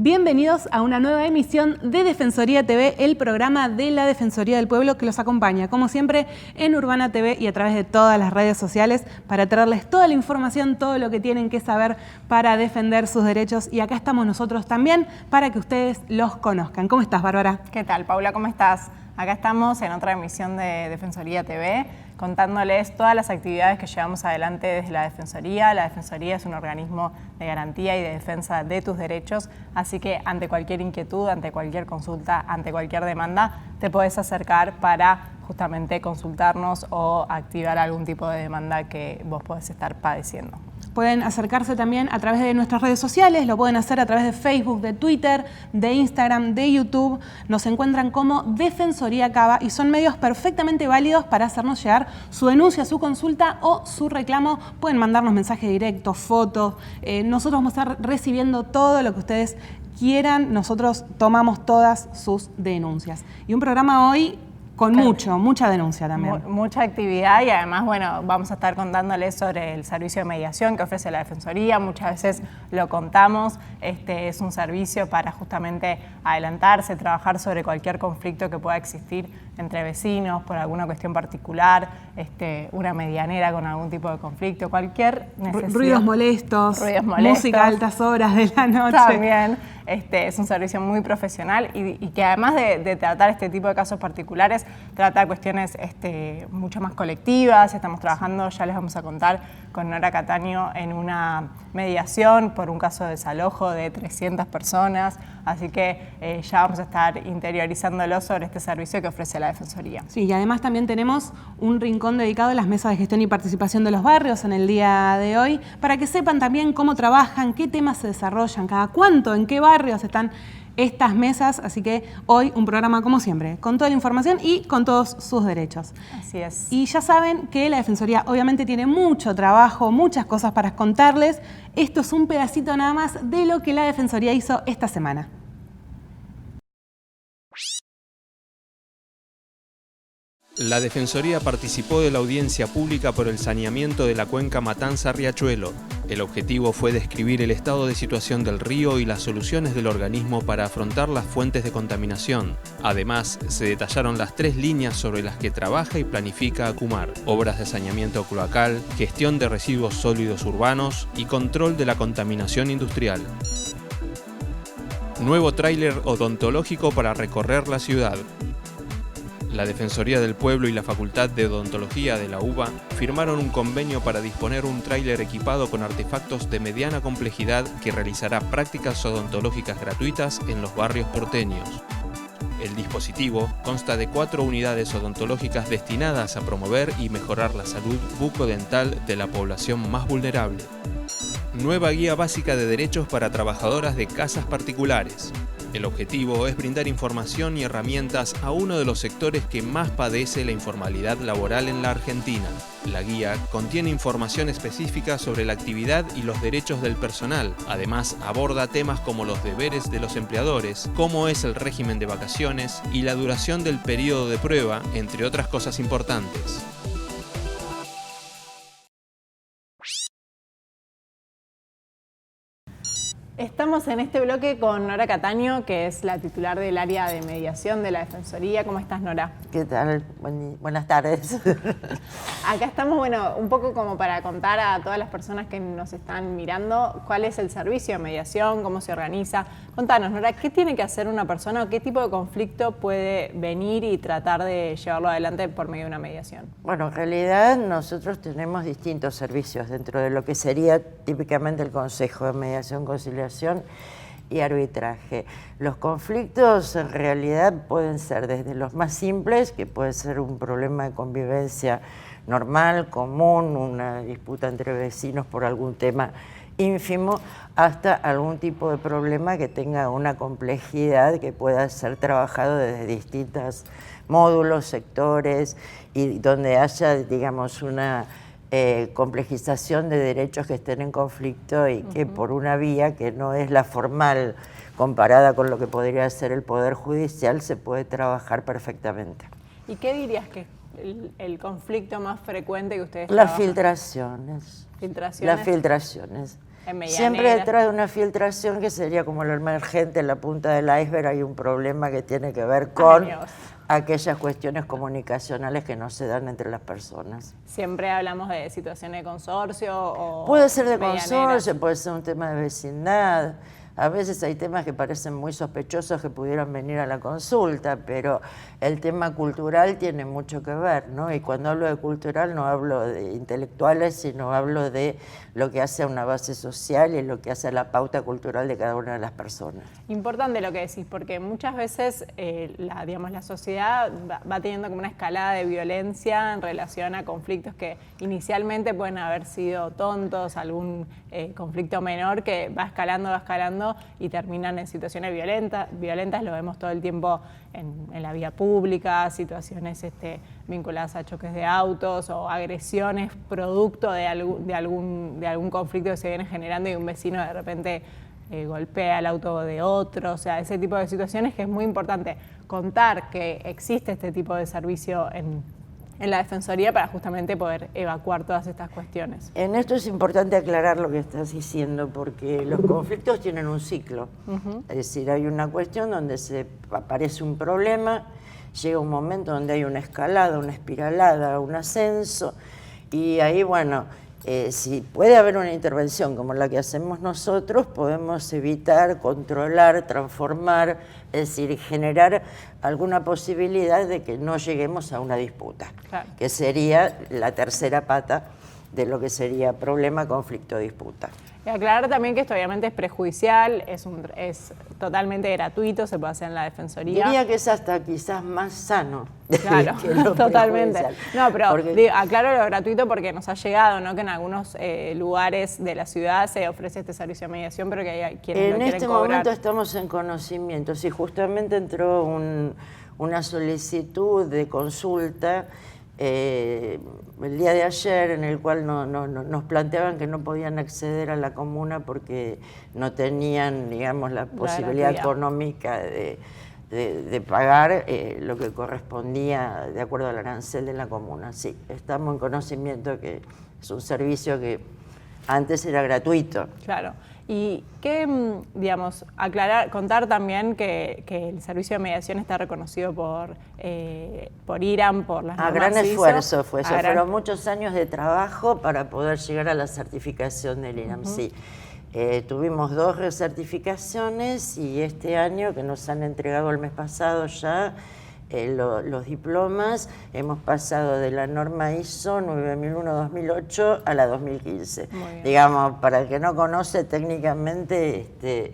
Bienvenidos a una nueva emisión de Defensoría TV, el programa de la Defensoría del Pueblo que los acompaña, como siempre, en Urbana TV y a través de todas las redes sociales para traerles toda la información, todo lo que tienen que saber para defender sus derechos. Y acá estamos nosotros también para que ustedes los conozcan. ¿Cómo estás, Bárbara? ¿Qué tal, Paula? ¿Cómo estás? Acá estamos en otra emisión de Defensoría TV, contándoles todas las actividades que llevamos adelante desde la Defensoría. La Defensoría es un organismo de garantía y de defensa de tus derechos, así que ante cualquier inquietud, ante cualquier consulta, ante cualquier demanda, te podés acercar para justamente consultarnos o activar algún tipo de demanda que vos podés estar padeciendo. Pueden acercarse también a través de nuestras redes sociales, lo pueden hacer a través de Facebook, de Twitter, de Instagram, de YouTube. Nos encuentran como Defensoría Cava y son medios perfectamente válidos para hacernos llegar su denuncia, su consulta o su reclamo. Pueden mandarnos mensaje directo, fotos. Nosotros vamos a estar recibiendo todo lo que ustedes quieran. Nosotros tomamos todas sus denuncias. Y un programa hoy con mucha denuncia también. Mucha actividad y además, bueno, vamos a estar contándoles sobre el servicio de mediación que ofrece la Defensoría. Muchas veces lo contamos, es un servicio para justamente adelantarse, trabajar sobre cualquier conflicto que pueda existir entre vecinos por alguna cuestión particular, una medianera con algún tipo de conflicto, cualquier necesidad. Ruidos molestos, música a altas horas de la noche. También. Es un servicio muy profesional y que además de tratar este tipo de casos particulares, trata cuestiones mucho más colectivas. Estamos trabajando, ya les vamos a contar, con Nora Cataño en una mediación por un caso de desalojo de 300 personas. Así que ya vamos a estar interiorizándolo sobre este servicio que ofrece la Defensoría. Sí, y además también tenemos un rincón dedicado a las mesas de gestión y participación de los barrios en el día de hoy, para que sepan también cómo trabajan, qué temas se desarrollan, cada cuánto, en qué barrios están estas mesas. Así que hoy un programa como siempre, con toda la información y con todos sus derechos. Así es. Y ya saben que la Defensoría obviamente tiene mucho trabajo, muchas cosas para contarles. Esto es un pedacito nada más de lo que la Defensoría hizo esta semana. La Defensoría participó de la audiencia pública por el saneamiento de la cuenca Matanza-Riachuelo. El objetivo fue describir el estado de situación del río y las soluciones del organismo para afrontar las fuentes de contaminación. Además, se detallaron las 3 líneas sobre las que trabaja y planifica ACUMAR: obras de saneamiento cloacal, gestión de residuos sólidos urbanos y control de la contaminación industrial. Nuevo tráiler odontológico para recorrer la ciudad. La Defensoría del Pueblo y la Facultad de Odontología de la UBA firmaron un convenio para disponer un tráiler equipado con artefactos de mediana complejidad que realizará prácticas odontológicas gratuitas en los barrios porteños. El dispositivo consta de 4 unidades odontológicas destinadas a promover y mejorar la salud bucodental de la población más vulnerable. Nueva guía básica de derechos para trabajadoras de casas particulares. El objetivo es brindar información y herramientas a uno de los sectores que más padece la informalidad laboral en la Argentina. La guía contiene información específica sobre la actividad y los derechos del personal. Además, aborda temas como los deberes de los empleadores, cómo es el régimen de vacaciones y la duración del periodo de prueba, entre otras cosas importantes. Estamos en este bloque con Nora Cataño, que es la titular del área de mediación de la Defensoría. ¿Cómo estás, Nora? ¿Qué tal? Buenas tardes. Acá estamos, bueno, un poco como para contar a todas las personas que nos están mirando cuál es el servicio de mediación, cómo se organiza. Contanos, Nora, ¿qué tiene que hacer una persona o qué tipo de conflicto puede venir y tratar de llevarlo adelante por medio de una mediación? Bueno, en realidad nosotros tenemos distintos servicios dentro de lo que sería típicamente el Consejo de Mediación, Conciliación y Arbitraje. Los conflictos en realidad pueden ser desde los más simples, que puede ser un problema de convivencia normal, común, una disputa entre vecinos por algún tema ínfimo, hasta algún tipo de problema que tenga una complejidad que pueda ser trabajado desde distintos módulos, sectores, y donde haya, digamos, una complejización de derechos que estén en conflicto y que por una vía que no es la formal comparada con lo que podría ser el Poder Judicial se puede trabajar perfectamente. ¿Y qué dirías que es el conflicto más frecuente que ustedes Las trabajan? filtraciones. ¿Filtraciones? Las filtraciones. en medianeras. Siempre detrás de una filtración que sería como lo emergente, en la punta del iceberg, hay un problema que tiene que ver con aquellas cuestiones comunicacionales que no se dan entre las personas. Siempre hablamos de situaciones de consorcio o puede ser de medianeras. consorcio, puede ser un tema de vecindad. A veces hay temas que parecen muy sospechosos que pudieran venir a la consulta, pero el tema cultural tiene mucho que ver, ¿no? Y cuando hablo de cultural no hablo de intelectuales, sino hablo de lo que hace a una base social y lo que hace a la pauta cultural de cada una de las personas. Importante lo que decís, porque muchas veces la sociedad va teniendo como una escalada de violencia en relación a conflictos que inicialmente pueden haber sido tontos, algún conflicto menor que va escalando y terminan en situaciones violentas, lo vemos todo el tiempo en la vía pública, situaciones vinculadas a choques de autos o agresiones producto de algún conflicto que se viene generando y un vecino de repente golpea el auto de otro, o sea, ese tipo de situaciones que es muy importante contar que existe este tipo de servicio en la Defensoría para justamente poder evacuar todas estas cuestiones. En esto es importante aclarar lo que estás diciendo, porque los conflictos tienen un ciclo. Es decir, hay una cuestión donde aparece un problema, llega un momento donde hay una escalada, una espiralada, un ascenso, y ahí, bueno, si puede haber una intervención como la que hacemos nosotros, podemos evitar, controlar, transformar, es decir, generar alguna posibilidad de que no lleguemos a una disputa, claro, que sería la tercera pata de lo que sería problema, conflicto, disputa. Y aclarar también que esto obviamente es prejudicial, es totalmente gratuito, se puede hacer en la Defensoría. Diría que es hasta quizás más sano. Claro, que lo totalmente. No, pero porque aclaro lo gratuito porque nos ha llegado, ¿no?, que en algunos lugares de la ciudad se ofrece este servicio de mediación, pero que hay quienes lo quieren cobrar. En este momento estamos en conocimiento. Sí, justamente entró una solicitud de consulta el día de ayer, en el cual nos planteaban que no podían acceder a la comuna porque no tenían, digamos, la posibilidad económica de pagar lo que correspondía de acuerdo al arancel de la comuna. Sí, estamos en conocimiento que es un servicio que antes era gratuito. Claro. Y que, digamos, contar también que el servicio de mediación está reconocido por IRAM, por las normas gran ISO. Esfuerzo fue eso, fueron muchos años de trabajo para poder llegar a la certificación del IRAM, sí. Tuvimos 2 recertificaciones y este año, que nos han entregado el mes pasado ya, los diplomas, hemos pasado de la norma ISO 9001-2008 a la 2015. Digamos, para el que no conoce técnicamente,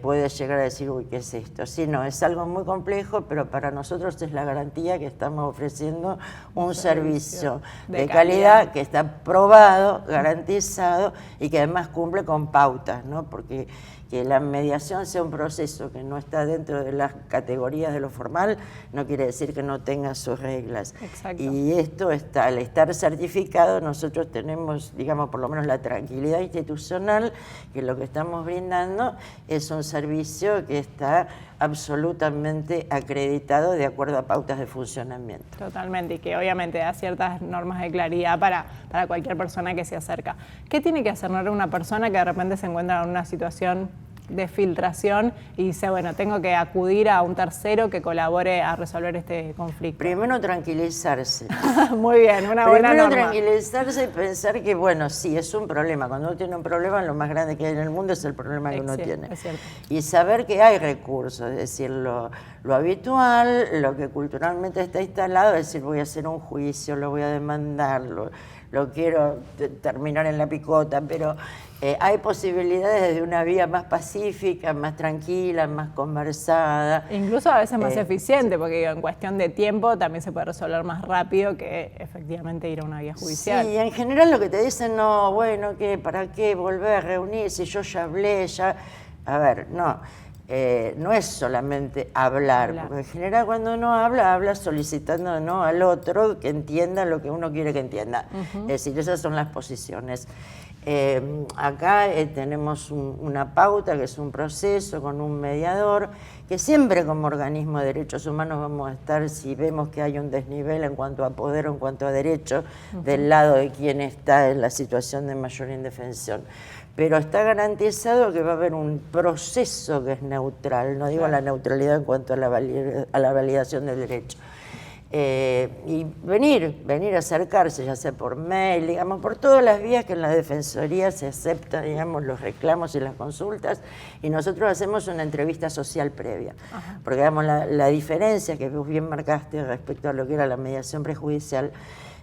puede llegar a decir, uy, ¿qué es esto? Sí, no, es algo muy complejo, pero para nosotros es la garantía que estamos ofreciendo un servicio de calidad que está probado, garantizado y que además cumple con pautas, ¿no? Porque que la mediación sea un proceso que no está dentro de las categorías de lo formal, no quiere decir que no tenga sus reglas. Exacto. Y esto está, al estar certificado, nosotros tenemos, digamos, por lo menos la tranquilidad institucional, que lo que estamos brindando es un servicio que está absolutamente acreditado de acuerdo a pautas de funcionamiento. Totalmente, y que obviamente da ciertas normas de claridad para cualquier persona que se acerca. ¿Qué tiene que hacer una persona que de repente se encuentra en una situación de filtración y dice, bueno, tengo que acudir a un tercero que colabore a resolver este conflicto? Primero, tranquilizarse. Muy bien, una buena norma. Primero, tranquilizarse y pensar que, bueno, sí, es un problema. Cuando uno tiene un problema, lo más grande que hay en el mundo es el problema que uno tiene. Es cierto. Y saber que hay recursos, es decir, lo habitual, lo que culturalmente está instalado, es decir, voy a hacer un juicio, lo voy a demandar, lo quiero terminar en la picota, pero hay posibilidades de una vía más pacífica, más tranquila, más conversada. Incluso a veces más eficiente, porque en cuestión de tiempo también se puede resolver más rápido que efectivamente ir a una vía judicial. Sí, en general lo que te dicen, no, bueno, ¿para qué volver a reunirse? Yo ya hablé, ya... A ver, no. No es solamente hablar, porque en general cuando uno habla solicitando al otro que entienda lo que uno quiere que entienda. Es decir, esas son las posiciones. Acá tenemos una pauta que es un proceso con un mediador, que siempre como organismo de derechos humanos vamos a estar, si vemos que hay un desnivel en cuanto a poder o en cuanto a derecho, del lado de quien está en la situación de mayor indefensión. pero está garantizado que va a haber un proceso que es neutral, no digo la neutralidad en cuanto a la validación del derecho. Y venir a acercarse, ya sea por mail, digamos, por todas las vías que en la Defensoría se aceptan, digamos, los reclamos y las consultas, y nosotros hacemos una entrevista social previa. Ajá. Porque, digamos, la diferencia que vos bien marcaste respecto a lo que era la mediación prejudicial,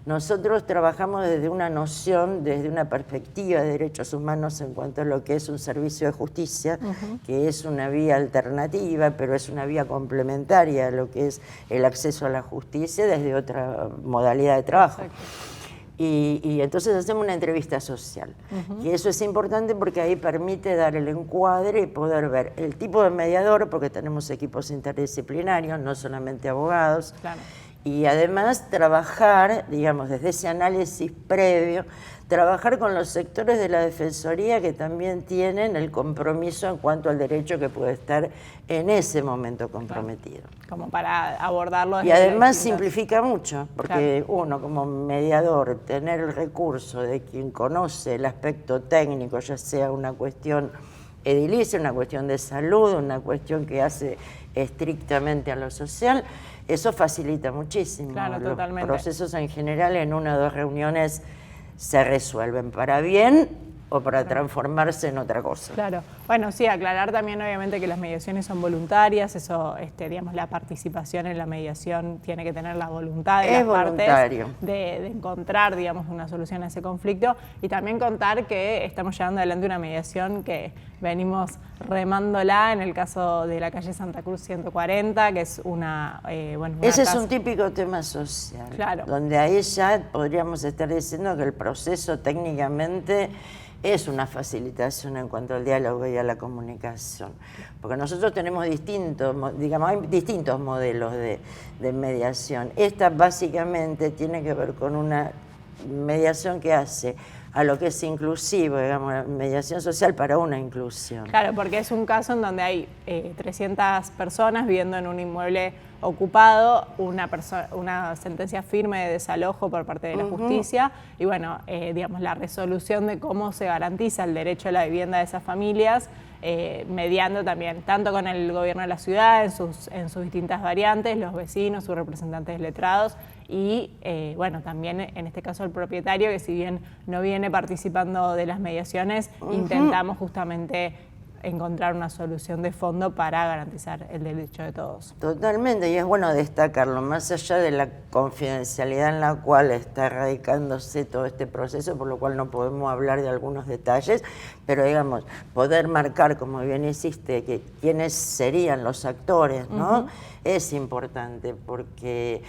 nosotros trabajamos desde una noción, desde una perspectiva de derechos humanos en cuanto a lo que es un servicio de justicia, que es una vía alternativa, pero es una vía complementaria a lo que es el acceso a la justicia desde otra modalidad de trabajo. Y entonces hacemos una entrevista social. Y eso es importante porque ahí permite dar el encuadre y poder ver el tipo de mediador, porque tenemos equipos interdisciplinarios, no solamente abogados. Claro. Y además trabajar, digamos, desde ese análisis previo, trabajar con los sectores de la Defensoría que también tienen el compromiso en cuanto al derecho que puede estar en ese momento comprometido. Claro. Como para abordarlo. Y además simplifica mucho, porque uno como mediador, tener el recurso de quien conoce el aspecto técnico, ya sea una cuestión edilicia, una cuestión de salud, una cuestión que hace estrictamente a lo social, eso facilita muchísimo. Claro, los totalmente. Procesos en general en 1 o 2 reuniones se resuelven para bien o para transformarse en otra cosa. Claro. Bueno, sí, aclarar también obviamente que las mediaciones son voluntarias, eso, digamos, la participación en la mediación tiene que tener la voluntad de las partes de encontrar, digamos, una solución a ese conflicto, y también contar que estamos llevando adelante una mediación que venimos remándola en el caso de la calle Santa Cruz 140, que es una ese es un típico tema social, claro, donde ahí ya podríamos estar diciendo que el proceso técnicamente es una facilitación en cuanto al diálogo y a la comunicación, porque nosotros tenemos distintos modelos de mediación. Esta básicamente tiene que ver con una mediación que hace a lo que es inclusivo, digamos, mediación social para una inclusión. Claro, porque es un caso en donde hay 300 personas viviendo en un inmueble ocupado, una sentencia firme de desalojo por parte de la justicia, y bueno, digamos, la resolución de cómo se garantiza el derecho a la vivienda de esas familias, mediando también, tanto con el gobierno de la ciudad, en sus distintas variantes, los vecinos, sus representantes letrados, y bueno, también en este caso el propietario, que si bien no viene participando de las mediaciones, intentamos justamente encontrar una solución de fondo para garantizar el derecho de todos. Totalmente, y es bueno destacarlo, más allá de la confidencialidad en la cual está radicándose todo este proceso, por lo cual no podemos hablar de algunos detalles, pero digamos, poder marcar, como bien hiciste, que quiénes serían los actores, ¿no? Es importante porque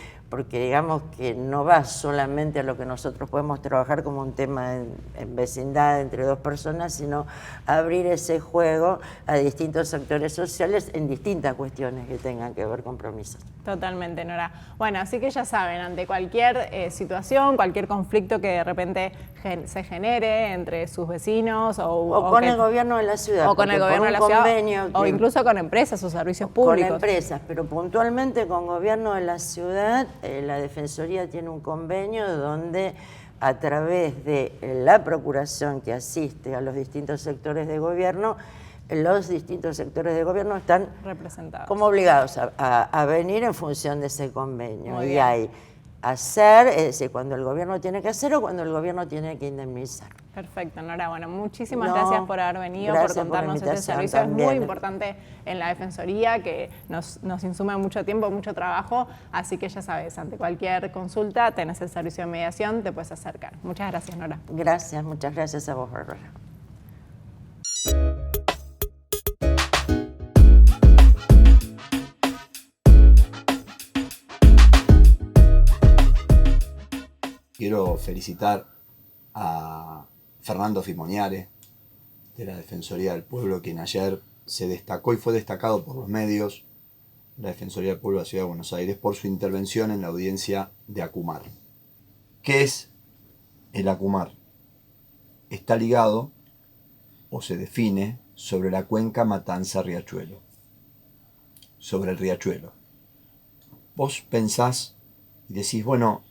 digamos que no va solamente a lo que nosotros podemos trabajar como un tema en vecindad entre 2 personas, sino abrir ese juego a distintos sectores sociales en distintas cuestiones que tengan que ver con compromisos. Totalmente, Nora. Bueno, así que ya saben, ante cualquier situación, cualquier conflicto que de repente se genere entre sus vecinos o con el gobierno de la ciudad, o con el gobierno de la ciudad, o incluso con empresas o servicios públicos. Con empresas, pero puntualmente con gobierno de la ciudad, la Defensoría tiene un convenio donde a través de la procuración que asiste a los distintos sectores de gobierno, los distintos sectores de gobierno están representados, como obligados a venir en función de ese convenio. Muy y bien. hay hacer, es decir, cuando el gobierno tiene que hacer o cuando el gobierno tiene que indemnizar. Perfecto, Nora. Bueno, muchísimas gracias por haber venido, por contarnos este servicio. También. Es muy importante en la Defensoría, que nos insume mucho tiempo, mucho trabajo, así que ya sabes, ante cualquier consulta tenés el servicio de mediación, te puedes acercar. Muchas gracias, Nora. Gracias, muchas gracias a vos, Bárbara. Quiero felicitar a Fernando Fimoniare, de la Defensoría del Pueblo, quien ayer se destacó y fue destacado por los medios de la Defensoría del Pueblo de la Ciudad de Buenos Aires por su intervención en la audiencia de Acumar. ¿Qué es el Acumar? Está ligado o se define sobre la cuenca Matanza-Riachuelo, sobre el Riachuelo. Vos pensás y decís, bueno,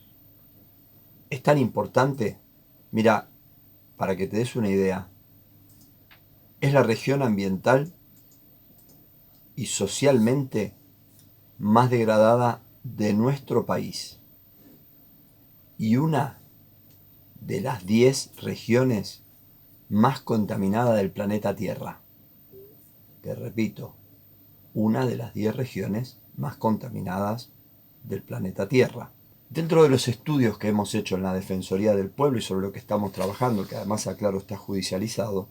¿es tan importante? Mira, para que te des una idea, es la región ambiental y socialmente más degradada de nuestro país y una de las 10 regiones más contaminadas del planeta Tierra. Te repito, una de las 10 regiones más contaminadas del planeta Tierra. Dentro de los estudios que hemos hecho en la Defensoría del Pueblo y sobre lo que estamos trabajando, que además, aclaro, está judicializado,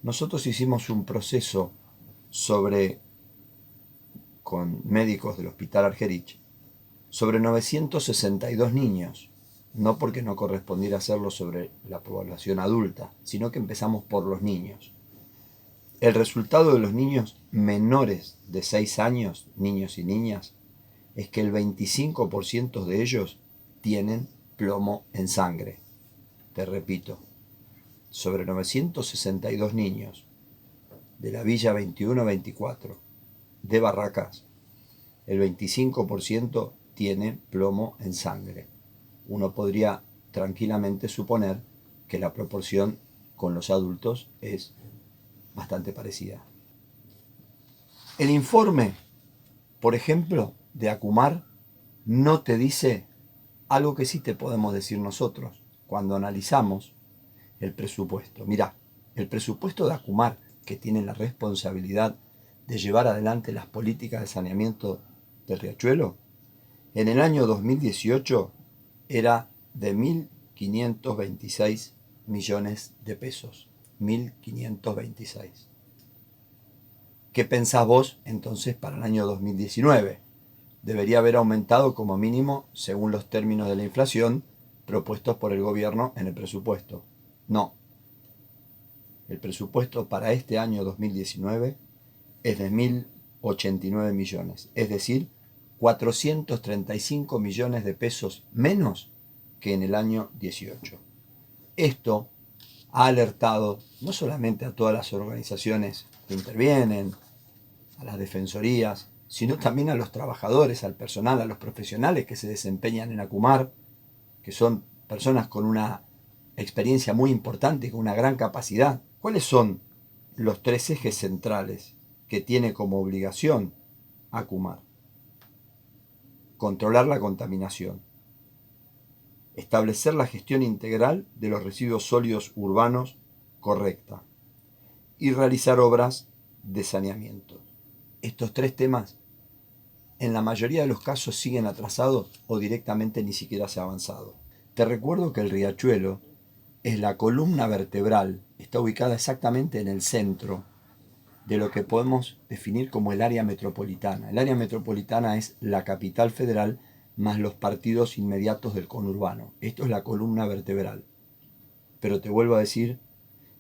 nosotros hicimos un proceso con médicos del Hospital Argerich, sobre 962 niños, no porque no correspondiera hacerlo sobre la población adulta, sino que empezamos por los niños. El resultado de los niños menores de 6 años, niños y niñas, es que el 25% de ellos tienen plomo en sangre. Te repito, sobre 962 niños de la Villa 21-24 de Barracas, el 25% tiene plomo en sangre. Uno podría tranquilamente suponer que la proporción con los adultos es bastante parecida. El informe, por ejemplo, de ACUMAR no te dice algo que sí te podemos decir nosotros cuando analizamos el presupuesto. Mirá, el presupuesto de ACUMAR, que tiene la responsabilidad de llevar adelante las políticas de saneamiento del Riachuelo, en el año 2018 era de 1.526 millones de pesos. 1.526. ¿Qué pensás vos entonces para el año 2019? Debería haber aumentado como mínimo según los términos de la inflación propuestos por el gobierno en el presupuesto. No. El presupuesto para este año 2019 es de 1.089 millones, es decir, 435 millones de pesos menos que en el año 18. Esto ha alertado no solamente a todas las organizaciones que intervienen, a las defensorías, sino también a los trabajadores, al personal, a los profesionales que se desempeñan en ACUMAR, que son personas con una experiencia muy importante y con una gran capacidad. ¿Cuáles son los 3 ejes centrales que tiene como obligación ACUMAR? Controlar la contaminación, establecer la gestión integral de los residuos sólidos urbanos correcta y realizar obras de saneamiento. Estos 3 temas en la mayoría de los casos siguen atrasados o directamente ni siquiera se ha avanzado. Te recuerdo que el Riachuelo es la columna vertebral, está ubicada exactamente en el centro de lo que podemos definir como el área metropolitana. El área metropolitana es la capital federal más los partidos inmediatos del conurbano. Esto es la columna vertebral. Pero te vuelvo a decir,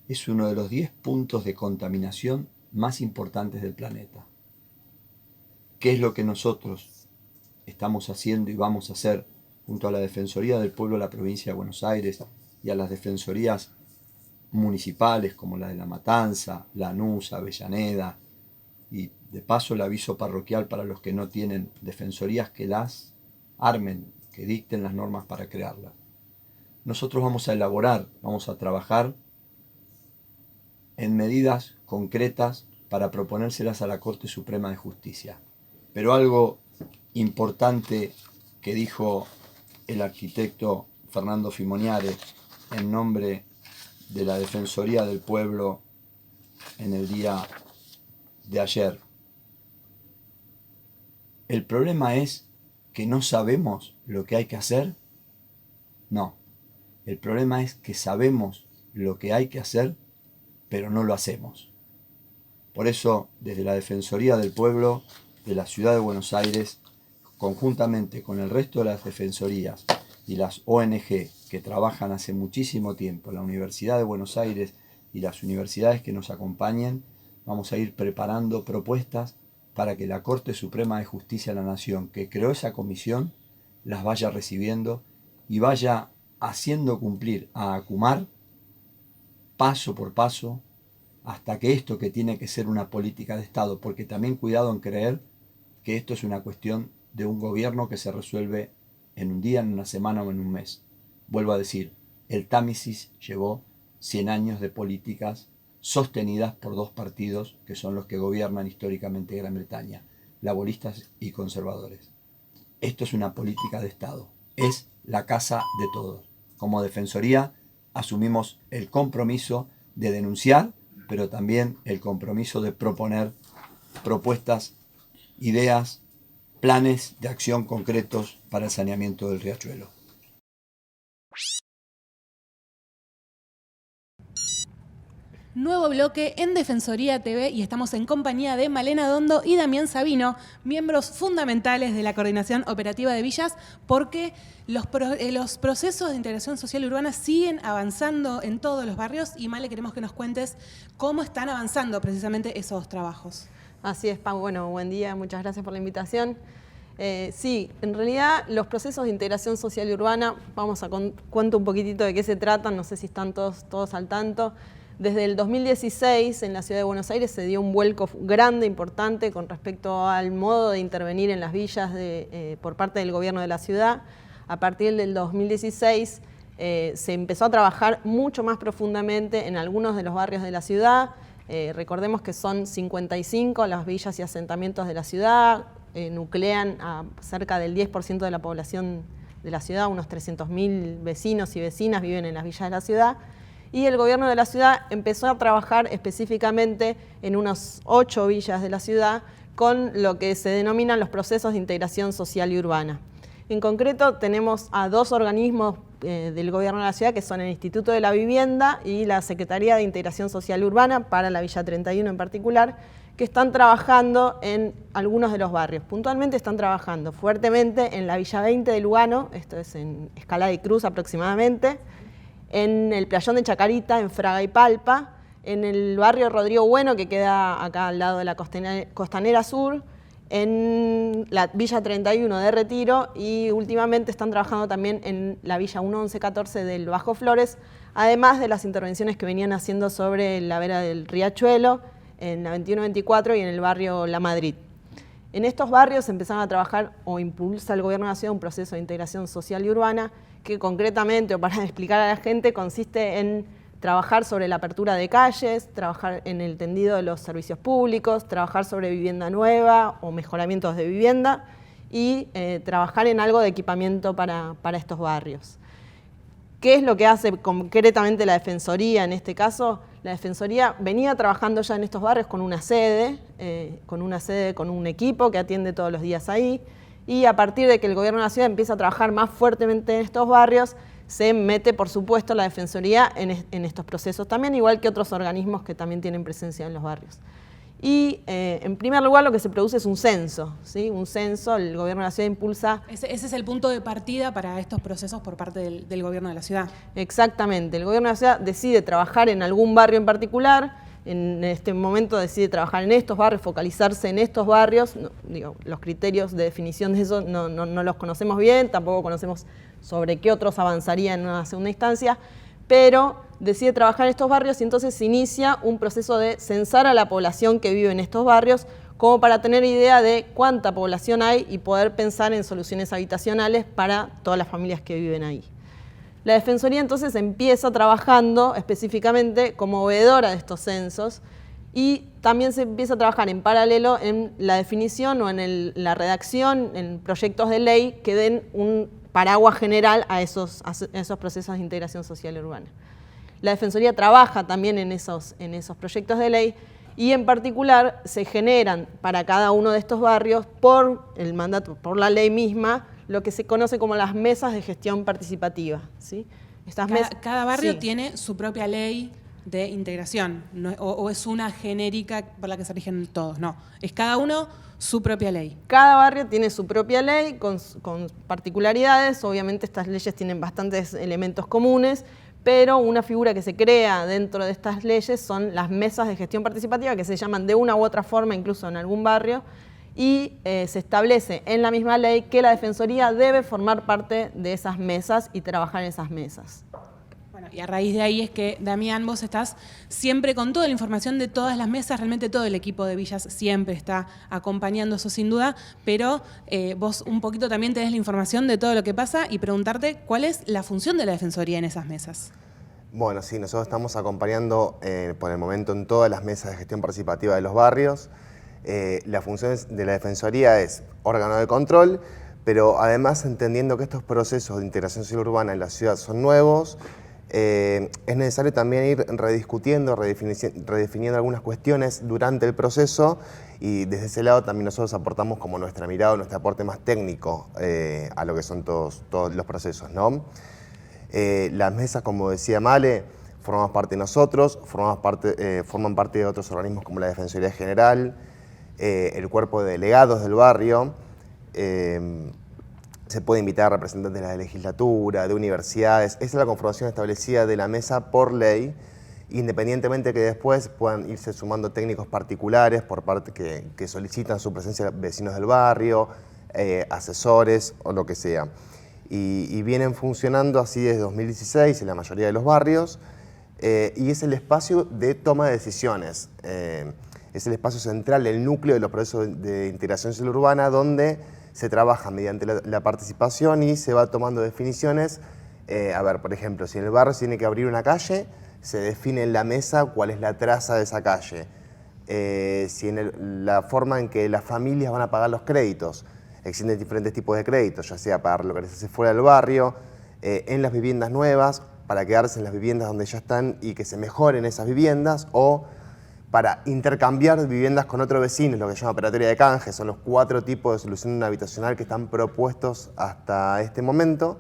es uno de los 10 puntos de contaminación más importantes del planeta. ¿Qué es lo que nosotros estamos haciendo y vamos a hacer junto a la Defensoría del Pueblo de la Provincia de Buenos Aires y a las defensorías municipales como la de La Matanza, Lanús, Avellaneda, y de paso el aviso parroquial para los que no tienen defensorías, que las armen, que dicten las normas para crearlas? Nosotros vamos a elaborar, vamos a trabajar en medidas concretas para proponérselas a la Corte Suprema de Justicia. Pero algo importante que dijo el arquitecto Fernando Fimoniare en nombre de la Defensoría del Pueblo en el día de ayer. ¿El problema es que no sabemos lo que hay que hacer? No. El problema es que sabemos lo que hay que hacer, pero no lo hacemos. Por eso, desde la Defensoría del Pueblo de la Ciudad de Buenos Aires, conjuntamente con el resto de las defensorías y las ONG que trabajan hace muchísimo tiempo, la Universidad de Buenos Aires y las universidades que nos acompañen, vamos a ir preparando propuestas para que la Corte Suprema de Justicia de la Nación, que creó esa comisión, las vaya recibiendo y vaya haciendo cumplir a ACUMAR paso por paso hasta que esto, que tiene que ser una política de Estado, porque también cuidado en creer que esto es una cuestión de un gobierno que se resuelve en un día, en una semana o en un mes. Vuelvo a decir, el Támesis llevó 100 años de políticas sostenidas por dos partidos que son los que gobiernan históricamente Gran Bretaña, laboristas y conservadores. Esto es una política de Estado, es la casa de todos. Como Defensoría asumimos el compromiso de denunciar, pero también el compromiso de proponer propuestas, ideas, planes de acción concretos para el saneamiento del riachuelo. Nuevo bloque en Defensoría TV y estamos en compañía de Malena Dondo y Damián Sabino, miembros fundamentales de la Coordinación Operativa de Villas, porque los procesos de integración social urbana siguen avanzando en todos los barrios y Male, queremos que nos cuentes cómo están avanzando precisamente esos trabajos. Así es, Pau. Bueno, buen día, muchas gracias por la invitación. Sí, en realidad los procesos de integración social y urbana, cuento un poquitito de qué se tratan, no sé si están todos al tanto. Desde el 2016 en la Ciudad de Buenos Aires se dio un vuelco grande, importante, con respecto al modo de intervenir en las villas por parte del gobierno de la ciudad. A partir del 2016 se empezó a trabajar mucho más profundamente en algunos de los barrios de la ciudad. Recordemos que son 55 las villas y asentamientos de la ciudad, nuclean a cerca del 10% de la población de la ciudad, unos 300.000 vecinos y vecinas viven en las villas de la ciudad. Y el gobierno de la ciudad empezó a trabajar específicamente en unas 8 villas de la ciudad con lo que se denominan los procesos de integración social y urbana. En concreto tenemos a 2 organismos del gobierno de la ciudad que son el Instituto de la Vivienda y la Secretaría de Integración Social y Urbana, para la Villa 31 en particular, que están trabajando en algunos de los barrios. Puntualmente están trabajando fuertemente en la Villa 20 de Lugano, esto es en Escalada y Cruz aproximadamente, en el Playón de Chacarita, en Fraga y Palpa, en el barrio Rodrigo Bueno, que queda acá al lado de la Costanera Sur, en la Villa 31 de Retiro y últimamente están trabajando también en la Villa 1114 del Bajo Flores, además de las intervenciones que venían haciendo sobre la vera del Riachuelo, en la 2124 y en el barrio La Madrid. En estos barrios empezaron a trabajar o impulsa el gobierno de la ciudad un proceso de integración social y urbana que concretamente, o para explicar a la gente, consiste en trabajar sobre la apertura de calles, trabajar en el tendido de los servicios públicos, trabajar sobre vivienda nueva o mejoramientos de vivienda y trabajar en algo de equipamiento para estos barrios. ¿Qué es lo que hace concretamente la Defensoría en este caso? La Defensoría venía trabajando ya en estos barrios con una sede, con un equipo que atiende todos los días ahí, y a partir de que el gobierno de la ciudad empieza a trabajar más fuertemente en estos barrios, se mete, por supuesto, la Defensoría en estos procesos también, igual que otros organismos que también tienen presencia en los barrios. Y en primer lugar lo que se produce es un censo, ¿sí? Un censo, el gobierno de la ciudad impulsa... Ese es el punto de partida para estos procesos por parte del gobierno de la ciudad. Exactamente, el gobierno de la ciudad decide trabajar en algún barrio en particular, en este momento decide trabajar en estos barrios, focalizarse en estos barrios. Los criterios de definición de eso no los conocemos bien, tampoco conocemos sobre qué otros avanzarían en una segunda instancia, pero decide trabajar en estos barrios y entonces se inicia un proceso de censar a la población que vive en estos barrios como para tener idea de cuánta población hay y poder pensar en soluciones habitacionales para todas las familias que viven ahí. La Defensoría entonces empieza trabajando específicamente como veedora de estos censos y también se empieza a trabajar en paralelo en la definición o en la redacción, en proyectos de ley que den un paraguas general a esos procesos de integración social y urbana. La Defensoría trabaja también en esos proyectos de ley y en particular se generan para cada uno de estos barrios por el mandato, por la ley misma, lo que se conoce como las mesas de gestión participativa, ¿sí? Cada barrio tiene su propia ley de integración, o es una genérica por la que se rigen todos, no, es cada uno su propia ley. Cada barrio tiene su propia ley con particularidades, obviamente estas leyes tienen bastantes elementos comunes, pero una figura que se crea dentro de estas leyes son las mesas de gestión participativa, que se llaman de una u otra forma incluso en algún barrio, y se establece en la misma ley que la Defensoría debe formar parte de esas mesas y trabajar en esas mesas. Bueno, y a raíz de ahí es que, Damián, vos estás siempre con toda la información de todas las mesas, realmente todo el equipo de Villas siempre está acompañando eso sin duda, pero vos un poquito también tenés la información de todo lo que pasa y preguntarte cuál es la función de la Defensoría en esas mesas. Bueno, sí, nosotros estamos acompañando por el momento en todas las mesas de gestión participativa de los barrios. La función de la Defensoría es órgano de control, pero además entendiendo que estos procesos de integración social urbana en la ciudad son nuevos, es necesario también ir rediscutiendo, redefiniendo algunas cuestiones durante el proceso, y desde ese lado también nosotros aportamos como nuestra mirada, nuestro aporte más técnico a lo que son todos los procesos, ¿no? Las mesas, como decía Male, formamos parte de nosotros, forman parte de otros organismos como la Defensoría General, el cuerpo de delegados del barrio. Se puede invitar a representantes de la legislatura, de universidades. Esa es la conformación establecida de la mesa por ley, independientemente que después puedan irse sumando técnicos particulares por parte que solicitan su presencia vecinos del barrio, asesores o lo que sea. Y vienen funcionando así desde 2016 en la mayoría de los barrios, y es el espacio de toma de decisiones. Es el espacio central, el núcleo de los procesos de integración social urbana, donde se trabaja mediante la participación y se va tomando definiciones. Por ejemplo, si en el barrio se tiene que abrir una calle, se define en la mesa cuál es la traza de esa calle. Si la forma en que las familias van a pagar los créditos. Existen diferentes tipos de créditos, ya sea para localizarse fuera del barrio, en las viviendas nuevas, para quedarse en las viviendas donde ya están y que se mejoren esas viviendas, o para intercambiar viviendas con otro vecino, lo que se llama operatoria de canje. Son los 4 tipos de solución habitacional que están propuestos hasta este momento.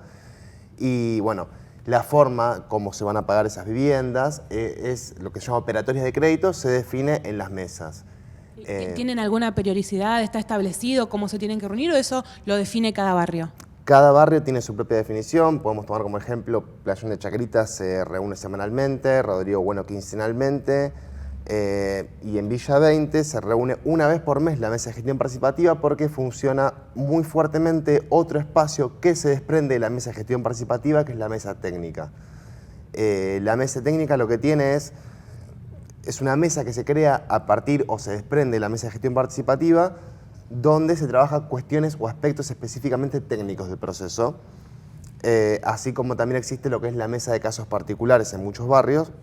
Y bueno, la forma como se van a pagar esas viviendas es lo que se llama operatoria de crédito, se define en las mesas. ¿Tienen alguna periodicidad? ¿Está establecido cómo se tienen que reunir o eso lo define cada barrio? Cada barrio tiene su propia definición. Podemos tomar como ejemplo, Playón de Chacritas se reúne semanalmente, Rodrigo Bueno quincenalmente, y en Villa 20 se reúne una vez por mes la mesa de gestión participativa, porque funciona muy fuertemente otro espacio que se desprende de la mesa de gestión participativa, que es la mesa técnica. La mesa técnica lo que tiene es una mesa que se crea a partir o se desprende de la mesa de gestión participativa, donde se trabaja cuestiones o aspectos específicamente técnicos del proceso, así como también existe lo que es la mesa de casos particulares en muchos barrios,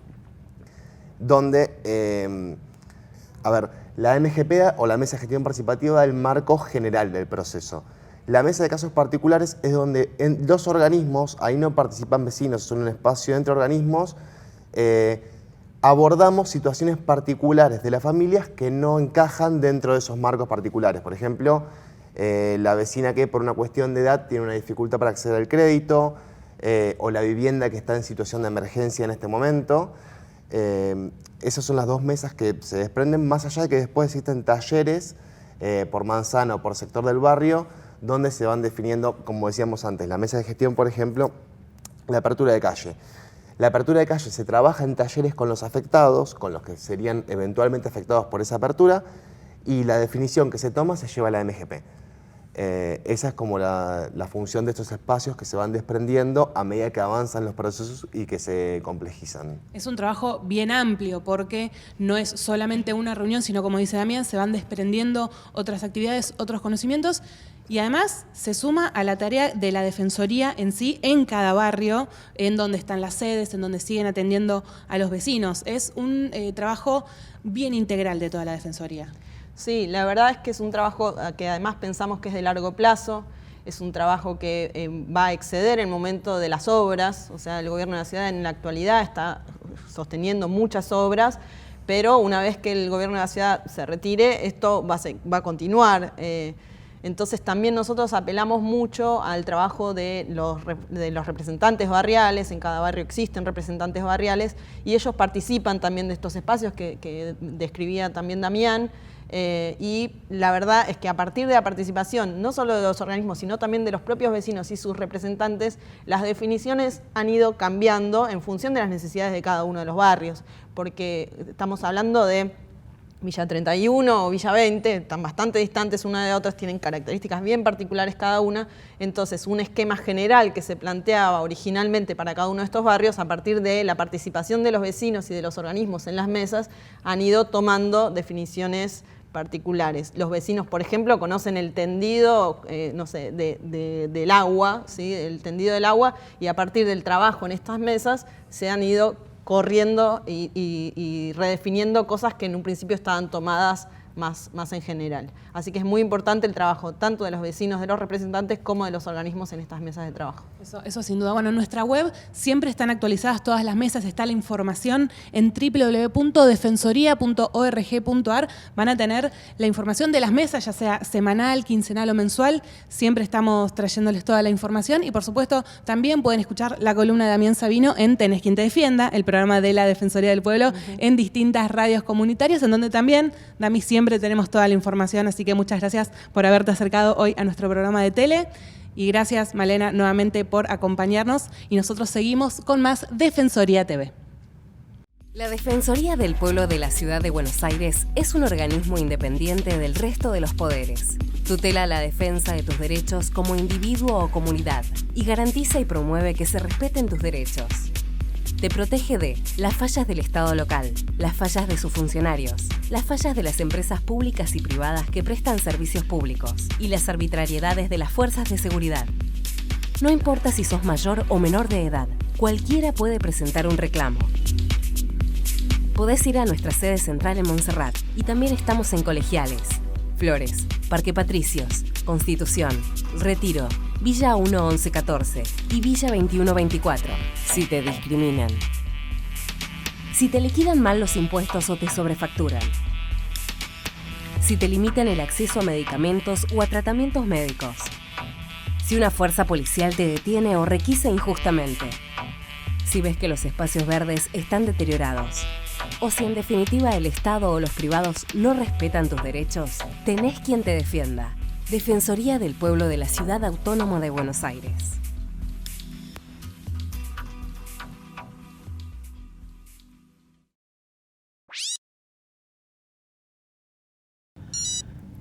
donde, la MGP o la mesa de gestión participativa da el marco general del proceso. La mesa de casos particulares es donde en 2 organismos, ahí no participan vecinos, son un espacio entre organismos, abordamos situaciones particulares de las familias que no encajan dentro de esos marcos particulares. Por ejemplo, la vecina que por una cuestión de edad tiene una dificultad para acceder al crédito, o la vivienda que está en situación de emergencia en este momento. Esas son las 2 mesas que se desprenden, más allá de que después existen talleres por manzana o por sector del barrio, donde se van definiendo, como decíamos antes, la mesa de gestión, por ejemplo, la apertura de calle. La apertura de calle se trabaja en talleres con los afectados, con los que serían eventualmente afectados por esa apertura, y la definición que se toma se lleva a la MGP. Esa es como la función de estos espacios que se van desprendiendo a medida que avanzan los procesos y que se complejizan. Es un trabajo bien amplio porque no es solamente una reunión, sino, como dice Damián, se van desprendiendo otras actividades, otros conocimientos, y además se suma a la tarea de la Defensoría en sí, en cada barrio, en donde están las sedes, en donde siguen atendiendo a los vecinos. Es un trabajo bien integral de toda la Defensoría. Sí, la verdad es que es un trabajo que además pensamos que es de largo plazo, es un trabajo que va a exceder el momento de las obras, o sea, el gobierno de la ciudad en la actualidad está sosteniendo muchas obras, pero una vez que el gobierno de la ciudad se retire, esto va a continuar. Entonces también nosotros apelamos mucho al trabajo de los representantes barriales. En cada barrio existen representantes barriales y ellos participan también de estos espacios que describía también Damián. Y la verdad es que a partir de la participación, no solo de los organismos, sino también de los propios vecinos y sus representantes, las definiciones han ido cambiando en función de las necesidades de cada uno de los barrios, porque estamos hablando de Villa 31 o Villa 20, están bastante distantes una de otras, tienen características bien particulares cada una, entonces un esquema general que se planteaba originalmente para cada uno de estos barrios, a partir de la participación de los vecinos y de los organismos en las mesas, han ido tomando definiciones particulares. Los vecinos, por ejemplo, conocen el tendido, no sé, del agua, ¿sí? El tendido del agua, y a partir del trabajo en estas mesas se han ido corriendo y redefiniendo cosas que en un principio estaban tomadas más en general. Así que es muy importante el trabajo tanto de los vecinos, de los representantes, como de los organismos en estas mesas de trabajo. Eso sin duda. Bueno, en nuestra web siempre están actualizadas todas las mesas, está la información en www.defensoría.org.ar. Van a tener la información de las mesas, ya sea semanal, quincenal o mensual. Siempre estamos trayéndoles toda la información y, por supuesto, también pueden escuchar la columna de Damián Sabino en Tenés quien te defienda, el programa de la Defensoría del Pueblo, en distintas radios comunitarias, en donde también, Dami, siempre tenemos toda la información. Así que muchas gracias por haberte acercado hoy a nuestro programa de tele. Y gracias, Malena, nuevamente por acompañarnos. Y nosotros seguimos con más Defensoría TV. La Defensoría del Pueblo de la Ciudad de Buenos Aires es un organismo independiente del resto de los poderes. Tutela la defensa de tus derechos como individuo o comunidad y garantiza y promueve que se respeten tus derechos. Te protege de las fallas del Estado local, las fallas de sus funcionarios, las fallas de las empresas públicas y privadas que prestan servicios públicos y las arbitrariedades de las fuerzas de seguridad. No importa si sos mayor o menor de edad, cualquiera puede presentar un reclamo. Podés ir a nuestra sede central en Montserrat y también estamos en Colegiales, Flores, Parque Patricios, Constitución, Retiro, Villa 1-11-14 y Villa 21-24, si te discriminan. Si te liquidan mal los impuestos o te sobrefacturan. Si te limitan el acceso a medicamentos o a tratamientos médicos. Si una fuerza policial te detiene o requisa injustamente. Si ves que los espacios verdes están deteriorados. O si en definitiva el Estado o los privados no respetan tus derechos, tenés quien te defienda. Defensoría del Pueblo de la Ciudad Autónoma de Buenos Aires.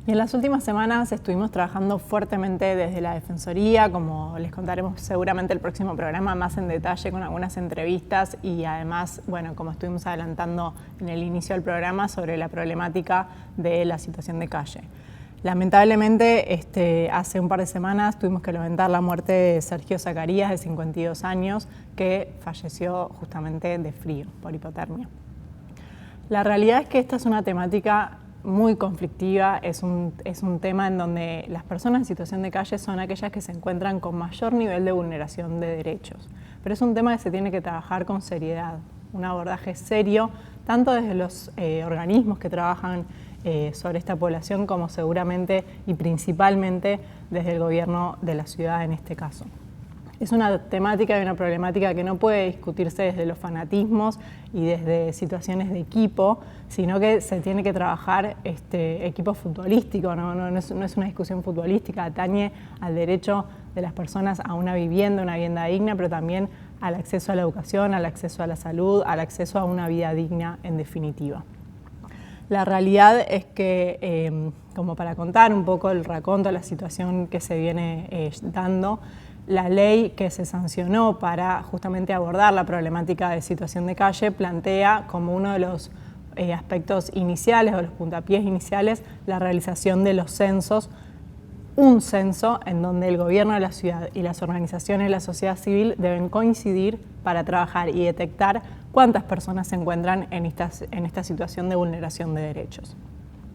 Y en las últimas semanas estuvimos trabajando fuertemente desde la Defensoría, como les contaremos seguramente el próximo programa más en detalle con algunas entrevistas y además, bueno, como estuvimos adelantando en el inicio del programa sobre la problemática de la situación de calle. Lamentablemente, hace un par de semanas tuvimos que lamentar la muerte de Sergio Zacarías, de 52 años, que falleció justamente de frío, por hipotermia. La realidad es que esta es una temática muy conflictiva, es un tema en donde las personas en situación de calle son aquellas que se encuentran con mayor nivel de vulneración de derechos. Pero es un tema que se tiene que trabajar con seriedad, un abordaje serio, tanto desde los organismos que trabajan sobre esta población como seguramente y principalmente desde el gobierno de la ciudad en este caso. Es una temática y una problemática que no puede discutirse desde los fanatismos y desde situaciones de equipo, sino que se tiene que trabajar equipo futbolístico, no es una discusión futbolística, atañe al derecho de las personas a una vivienda digna, pero también al acceso a la educación, al acceso a la salud, al acceso a una vida digna en definitiva. La realidad es que, como para contar un poco el raconto de la situación que se viene dando, la ley que se sancionó para justamente abordar la problemática de situación de calle plantea como uno de los aspectos iniciales o los puntapiés iniciales la realización de los censos, un censo en donde el gobierno de la ciudad y las organizaciones de la sociedad civil deben coincidir para trabajar y detectar cuántas personas se encuentran en esta situación de vulneración de derechos.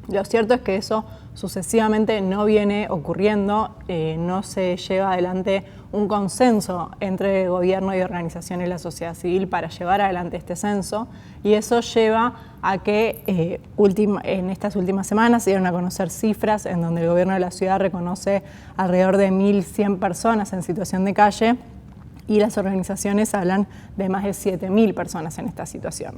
Lo cierto es que eso sucesivamente no viene ocurriendo, no se lleva adelante un consenso entre el gobierno y organizaciones de la sociedad civil para llevar adelante este censo y eso lleva a que en estas últimas semanas se dieron a conocer cifras en donde el gobierno de la ciudad reconoce alrededor de 1.100 personas en situación de calle y las organizaciones hablan de más de 7.000 personas en esta situación.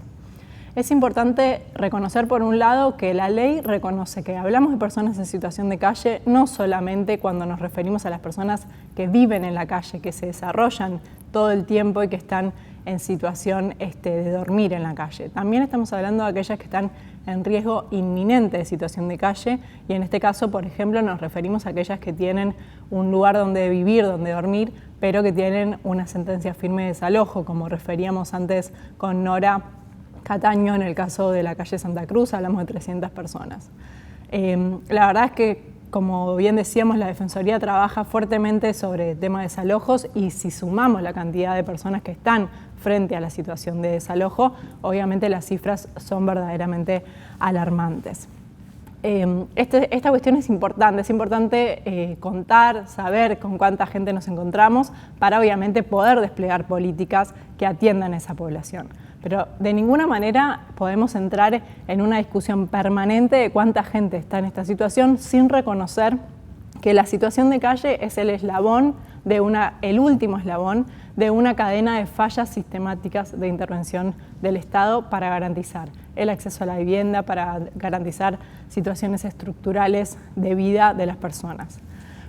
Es importante reconocer, por un lado, que la ley reconoce que hablamos de personas en situación de calle no solamente cuando nos referimos a las personas que viven en la calle, que se desarrollan todo el tiempo y que están en situación de dormir en la calle. También estamos hablando de aquellas que están en riesgo inminente de situación de calle y en este caso, por ejemplo, nos referimos a aquellas que tienen un lugar donde vivir, donde dormir, pero que tienen una sentencia firme de desalojo, como referíamos antes con Nora Cataño en el caso de la calle Santa Cruz, hablamos de 300 personas. La verdad es que, como bien decíamos, la Defensoría trabaja fuertemente sobre el tema de desalojos y si sumamos la cantidad de personas que están frente a la situación de desalojo, obviamente las cifras son verdaderamente alarmantes. Esta cuestión es importante contar, saber con cuánta gente nos encontramos para obviamente poder desplegar políticas que atiendan a esa población. Pero de ninguna manera podemos entrar en una discusión permanente de cuánta gente está en esta situación sin reconocer que la situación de calle es el último eslabón de una cadena de fallas sistemáticas de intervención del Estado para garantizar el acceso a la vivienda, para garantizar situaciones estructurales de vida de las personas.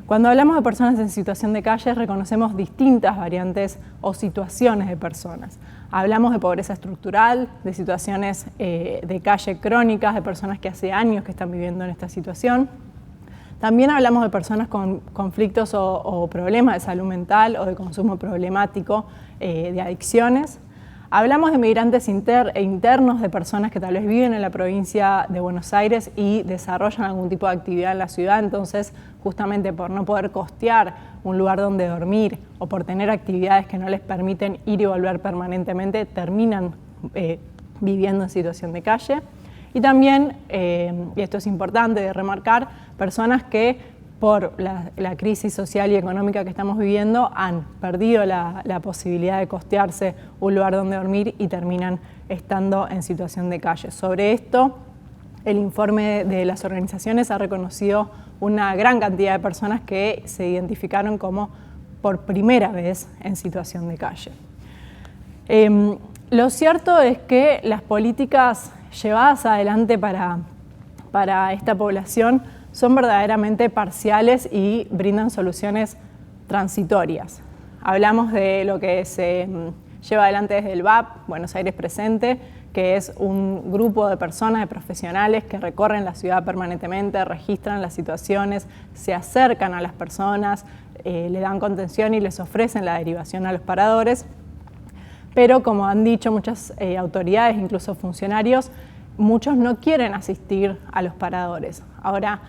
Cuando hablamos de personas en situación de calle, reconocemos distintas variantes o situaciones de personas. Hablamos de pobreza estructural, de situaciones de calle crónicas, de personas que hace años que están viviendo en esta situación. También hablamos de personas con conflictos o problemas de salud mental o de consumo problemático, de adicciones. Hablamos de migrantes internos, de personas que tal vez viven en la provincia de Buenos Aires y desarrollan algún tipo de actividad en la ciudad, entonces justamente por no poder costear un lugar donde dormir o por tener actividades que no les permiten ir y volver permanentemente, terminan viviendo en situación de calle. Y también, y esto es importante de remarcar, personas que por la crisis social y económica que estamos viviendo han perdido la posibilidad de costearse un lugar donde dormir y terminan estando en situación de calle. Sobre esto, el informe de las organizaciones ha reconocido una gran cantidad de personas que se identificaron como por primera vez en situación de calle. Lo cierto es que las políticas llevadas adelante para esta población son verdaderamente parciales y brindan soluciones transitorias. Hablamos de lo que se lleva adelante desde el BAP, Buenos Aires Presente, que es un grupo de personas, de profesionales que recorren la ciudad permanentemente, registran las situaciones, se acercan a las personas, le dan contención y les ofrecen la derivación a los paradores. Pero como han dicho muchas autoridades, incluso funcionarios, muchos no quieren asistir a los paradores. Ahora,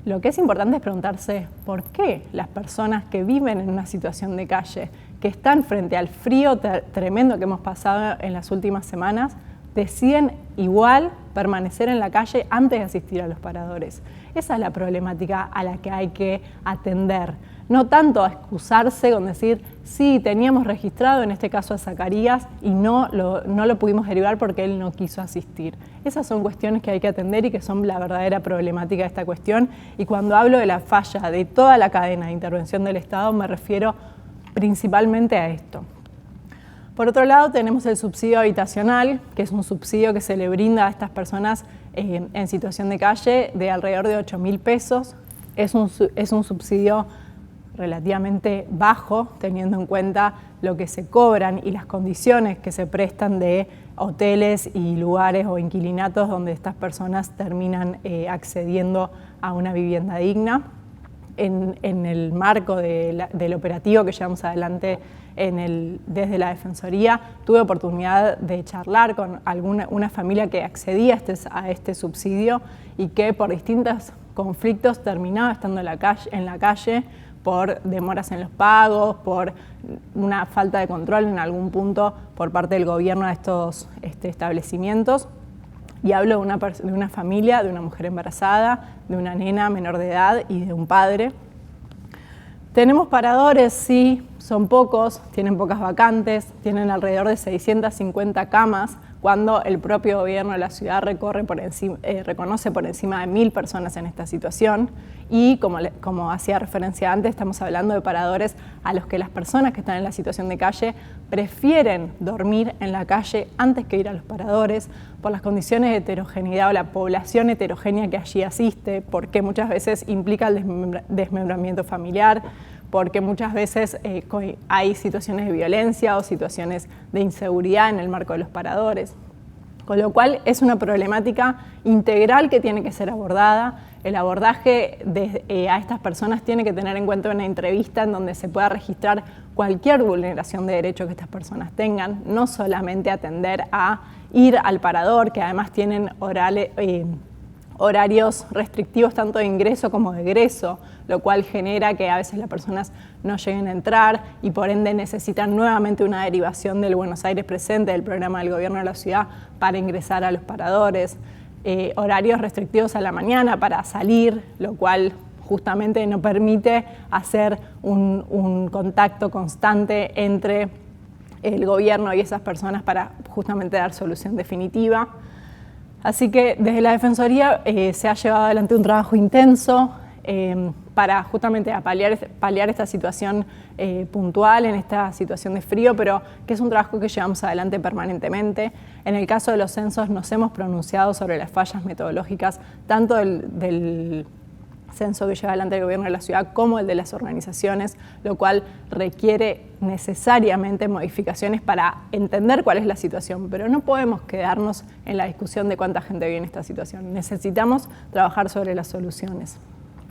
lo que es importante es preguntarse por qué las personas que viven en una situación de calle, que están frente al frío tremendo que hemos pasado en las últimas semanas, deciden igual permanecer en la calle antes de asistir a los paradores. Esa es la problemática a la que hay que atender. No tanto a excusarse con decir, sí, teníamos registrado en este caso a Zacarías y no lo pudimos derivar porque él no quiso asistir. Esas son cuestiones que hay que atender y que son la verdadera problemática de esta cuestión. Y cuando hablo de la falla de toda la cadena de intervención del Estado, me refiero principalmente a esto. Por otro lado, tenemos el subsidio habitacional, que es un subsidio que se le brinda a estas personas en situación de calle de alrededor de 8.000 pesos. Es un subsidio relativamente bajo, teniendo en cuenta lo que se cobran y las condiciones que se prestan de hoteles y lugares o inquilinatos donde estas personas terminan accediendo a una vivienda digna. En el marco del operativo que llevamos adelante desde la Defensoría, tuve oportunidad de charlar con una familia que accedía a este subsidio y que por distintos conflictos terminaba estando en la calle por demoras en los pagos, por una falta de control en algún punto por parte del gobierno de estos establecimientos. Y hablo de una familia, de una mujer embarazada, de una nena menor de edad y de un padre. Tenemos paradores, sí, son pocos, tienen pocas vacantes, tienen alrededor de 650 camas, cuando el propio gobierno de la ciudad reconoce por encima de 1.000 personas en esta situación. Y como hacía referencia antes, estamos hablando de paradores a los que las personas que están en la situación de calle prefieren dormir en la calle antes que ir a los paradores por las condiciones de heterogeneidad o la población heterogénea que allí asiste, porque muchas veces implica el desmembramiento familiar, porque muchas veces hay situaciones de violencia o situaciones de inseguridad en el marco de los paradores. Con lo cual es una problemática integral que tiene que ser abordada. El abordaje a estas personas tiene que tener en cuenta una entrevista en donde se pueda registrar cualquier vulneración de derecho que estas personas tengan, no solamente atender a ir al parador, que además tienen horarios restrictivos tanto de ingreso como de egreso, lo cual genera que a veces las personas no lleguen a entrar y por ende necesitan nuevamente una derivación del Buenos Aires Presente, del programa del gobierno de la ciudad, para ingresar a los paradores. Horarios restrictivos a la mañana para salir, lo cual justamente no permite hacer un contacto constante entre el gobierno y esas personas para justamente dar solución definitiva. Así que desde la Defensoría se ha llevado adelante un trabajo intenso para justamente paliar esta situación puntual, en esta situación de frío, pero que es un trabajo que llevamos adelante permanentemente. En el caso de los censos nos hemos pronunciado sobre las fallas metodológicas, tanto del censo que lleva adelante el gobierno de la ciudad como el de las organizaciones, lo cual requiere necesariamente modificaciones para entender cuál es la situación, pero no podemos quedarnos en la discusión de cuánta gente vive en esta situación. Necesitamos trabajar sobre las soluciones.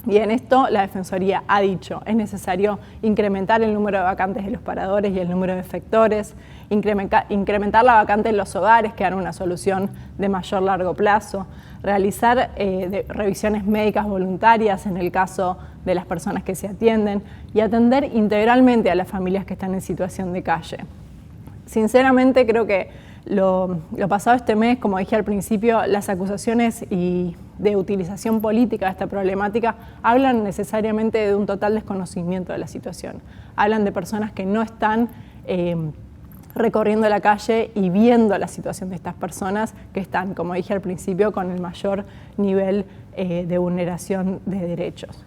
Y en esto la Defensoría ha dicho, es necesario incrementar el número de vacantes de los paradores y el número de efectores, incrementar la vacante en los hogares, que dan una solución de mayor largo plazo, realizar revisiones médicas voluntarias en el caso de las personas que se atienden y atender integralmente a las familias que están en situación de calle. Sinceramente creo que lo pasado este mes, como dije al principio, las acusaciones de utilización política de esta problemática hablan necesariamente de un total desconocimiento de la situación. Hablan de personas que no están recorriendo la calle y viendo la situación de estas personas que están, como dije al principio, con el mayor nivel de vulneración de derechos.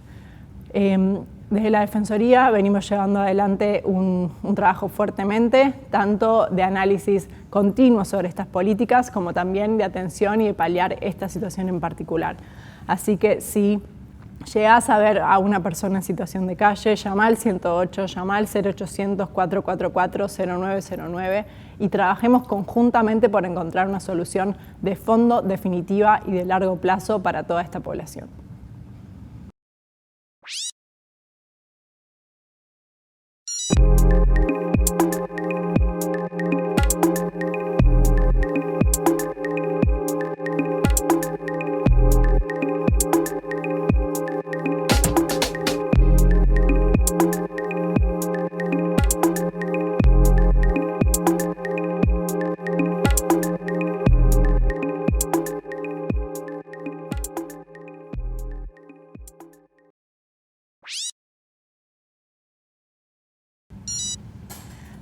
Desde la Defensoría venimos llevando adelante un trabajo fuertemente, tanto de análisis continuo sobre estas políticas, como también de atención y de paliar esta situación en particular. Así que si llegás a ver a una persona en situación de calle, llama al 108, llama al 0800-444-0909 y trabajemos conjuntamente por encontrar una solución de fondo, definitiva y de largo plazo para toda esta población.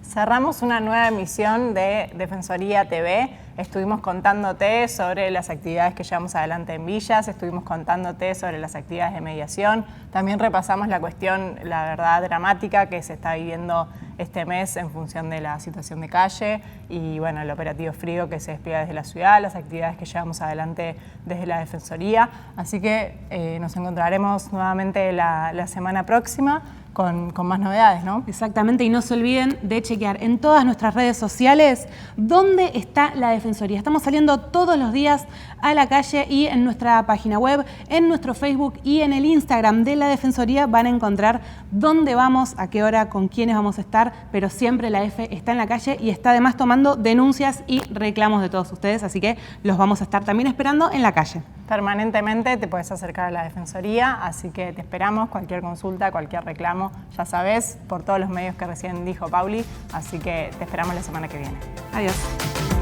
Cerramos una nueva emisión de Defensoría TV. Estuvimos contándote sobre las actividades que llevamos adelante en villas, estuvimos contándote sobre las actividades de mediación. También repasamos la cuestión, la verdad, dramática que se está viviendo este mes en función de la situación de calle y bueno, el operativo frío que se despliega desde la ciudad, las actividades que llevamos adelante desde la Defensoría. Así que nos encontraremos nuevamente la semana próxima con más novedades, ¿no? Exactamente, y no se olviden de chequear en todas nuestras redes sociales dónde está la Defensoría. Estamos saliendo todos los días a la calle y en nuestra página web, en nuestro Facebook y en el Instagram de la Defensoría van a encontrar dónde vamos, a qué hora, con quiénes vamos a estar, pero siempre la EFE está en la calle y está además tomando denuncias y reclamos de todos ustedes, así que los vamos a estar también esperando en la calle. Permanentemente te puedes acercar a la Defensoría, así que te esperamos, cualquier consulta, cualquier reclamo, ya sabes, por todos los medios que recién dijo Pauli, así que te esperamos la semana que viene. Adiós.